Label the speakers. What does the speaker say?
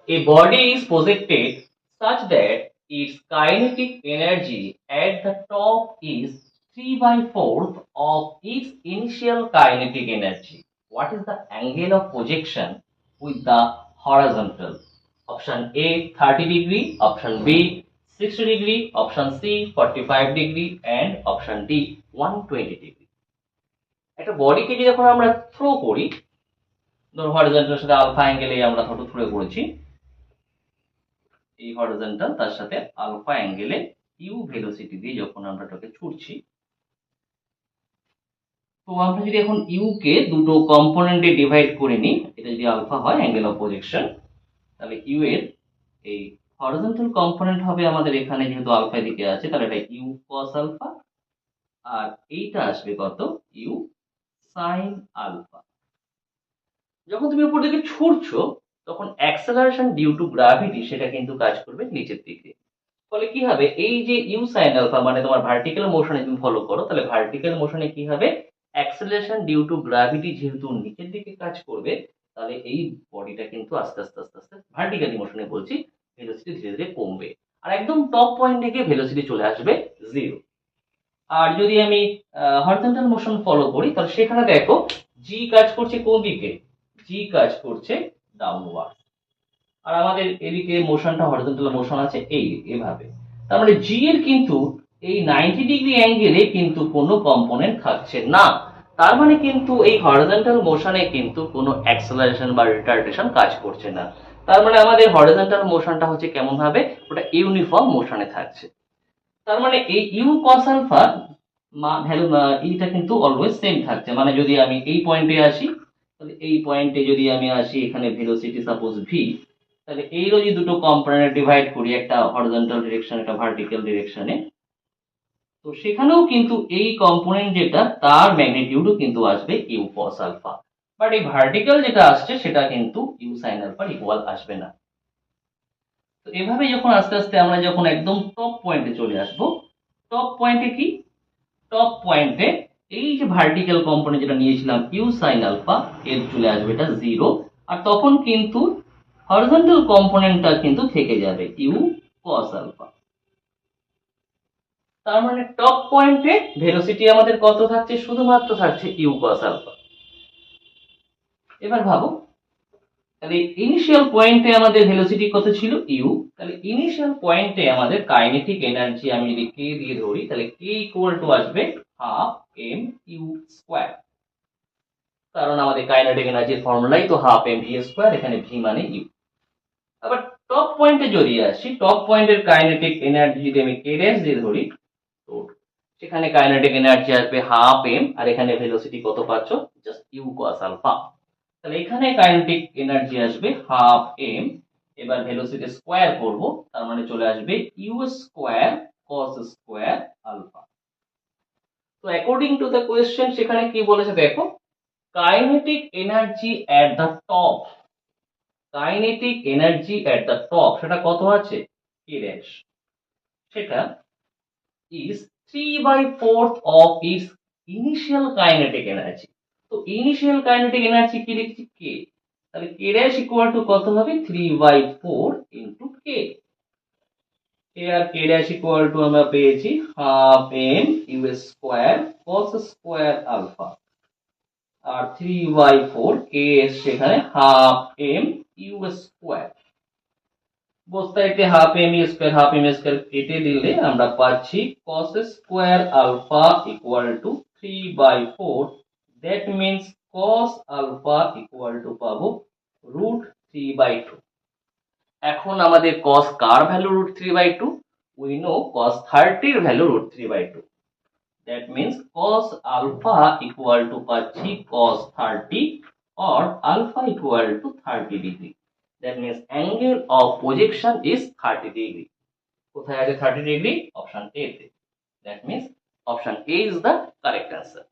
Speaker 1: A body is projected such that its kinetic energy at the top is 3 by 4th of its initial kinetic energy. What is the angle of projection with the horizontal? Option A 30 degree, option B 60 degree, option C 45 degree, and option D 120 degree. একটা বডিকে যখন আমরা throw করি, ধরো horizontal সাথে alpha অ্যাঙ্গেলে আমরা ধরো throw করেছি, এই হরিজন্টাল তার সাথে আলফা অ্যাঙ্গেলে ইউ ভেলোসিটি দিয়ে যখন আমরা এটাকে ছুটছি, তো আমরা যদি এখন ইউ কে দুটো কম্পোনেন্টে ডিভাইড করে নিই, এটা যদি আলফা হয় অ্যাঙ্গেল অফ প্রজেকশন, তাহলে ইউ এর এই হরিজন্টাল কম্পোনেন্ট হবে আমাদের এখানে যেহেতু আলফা দিকে আছে, তাহলে এটা ইউ কস আলফা, আর এইটা আসবে কত ইউ সাইন আলফা। যখন তুমি উপর দিকে ছুটছো তখন অ্যাক্সেলারেশন ডিউ টু গ্র্যাভিটি সেটা কিন্তু কাজ করবে নিচের দিকে। ফলে কি হবে, এই যে ইউ সাইন আলফা মানে তোমার ভার্টিক্যাল মোশনে তুমি ফলো করো, তাহলে ভার্টিক্যাল মোশনে কি হবে, অ্যাক্সেলারেশন ডিউ টু গ্র্যাভিটি যেহেতু নিচের দিকে কাজ করবে, তাহলে এই বডিটা কিন্তু আস্তে আস্তে আস্তে আস্তে ভার্টিক্যালি মোশনে বলছি, ভেলোসিটি ধীরে ধীরে কমবে, আর একদম টপ পয়েন্টে গিয়ে ভেলোসিটি চলে আসবে 0। আর যদি আমি হরিজন্টাল মোশন ফলো করি, তাহলে সেখানে দেখো জি কাজ করছে কোন দিকে, জি কাজ করছে ডাউনওয়ার্ড, আর আমাদের এদিকে মোশনটা হরিজন্টাল মোশন আছে এই এভাবে। তার মানে জি এর কিন্তু এই 90 ডিগ্রি অ্যাঙ্গেলে কিন্তু কোনো কম্পোনেন্ট থাকছে না, তার মানে কিন্তু এই হরিজন্টাল মোশনে কিন্তু কোনো অ্যাক্সেলারেশন বা রিটার্ডেশন কাজ করছে না। তার মানে আমাদের হরিজন্টাল মোশনটা হচ্ছে কেমন ভাবে, ওটা ইউনিফর্ম মোশনে থাকছে। তার মানে এই ইউ কস আলফা ভ্যালু এইটা কিন্তু অলওয়েজ সেম থাকছে। মানে যদি আমি এই পয়েন্টে আসি, তাহলে এই পয়েন্টে যদি আমি আসি, এখানে ভেলোসিটি সাপোজ ভি, তাহলে এইরও যদি দুটো কম্পোনেন্ট ডিভাইড করি, একটা হরিজন্টাল ডিরেকশন একটা ভার্টিক্যাল ডিরেকশনে, তো সেখানেও কিন্তু এই কম্পোনেন্ট যেটা তার ম্যাগনিটিউডও কিন্তু আসবে ইউ কস আলফা, বাট এই ভার্টিক্যাল যেটা আসছে সেটা কিন্তু ইউ সাইন আলফার ইকুয়াল আসবে না। তো এভাবে যখন আস্তে আস্তে আমরা যখন একদম টপ পয়েন্টে চলে আসবো, টপ পয়েন্টে কি, টপ পয়েন্টে এই যে ভার্টিক্যাল কম্পোনেন্ট যেটা নিয়েছিলাম ইউ সাইন আলফা, এর চলে আসবে এটা 0, আর তখন কিন্তু হরিজন্টাল কম্পোনেন্টটা কিন্তু থেকে যাবে ইউ কস আলফা। তার মানে টপ পয়েন্টে ভেলোসিটি আমাদের কত থাকছে, শুধুমাত্র থাকছে ইউ কস আলফা। এবার ভাবো, তাহলে ইনিশিয়াল পয়েন্টে আমাদের ভেলোসিটি কত ছিল ইউ, তাহলে ইনিশিয়াল পয়েন্টে আমাদের কাইনেটিক এনার্জি আমি যদি কে দিয়ে ধরি, তাহলে কে ইকুয়াল টু আসবে হাফ এম ইউ স্কোয়ার, কারণ আমাদের কাইনেটিক এনার্জির ফর্মুলাই তো হাফ এম ভি স্কোয়ার, এখানে ভি মানে ইউ। আবার টপ পয়েন্টে যদি আসি, টপ পয়েন্টের কাইনেটিক এনার্জি যদি আমি কে ড্যাশ দিয়ে ধরি, তো সেখানে কাইনেটিক এনার্জি আসবে হাফ এম, আর এখানে ভেলোসিটি কত পাচ্ছ, জাস্ট ইউ কস আলফা, তাহলে এখানে কাইনেটিক এনার্জি আসবে হাফ এম। এবার ভেলোসিটি স্কোয়ার করব, তার মানে চলে আসবে u square cos square alpha. তো অ্যাকর্ডিং টু দ্য কোয়েশ্চেন সেখানে কি বলেছে দেখো, kinetic energy at the top, kinetic energy at the top সেটা কত আছে কে ড্যাশ, সেটা is 3 by 4th of its initial kinetic energy। তো ইনিশিয়াল কাইনেটিক এনার্জি কি লিখছি কে, তাহলে কে ড্যাশ ইকুয়াল টু কত হবে 3 by 4 ইনটু কে, কে আর কে ড্যাশ ইকুয়াল টু আমরা পেয়েছি half M U square cos square alpha, আর 3 by 4 কে সেখানে হাফ এম ইউ স্কোয়ার, বস্তাইতে হাফ এম স্কোয়ার কেটে দিলে আমরা পাচ্ছি cos square alpha equal to 3 by 4, that means cos alpha equal to পাবো √3/2। এখন আমাদের cos কার ভ্যালু √3/2, উই নো cos 30 এর value √3/2, that means cos alpha equal two পাচ্ছি cos 30 or alpha equal to 30 degree. That means angle of projection is 30 degree. কোথায় আছে 30 degree? Option A তে। That means option A is the correct answer.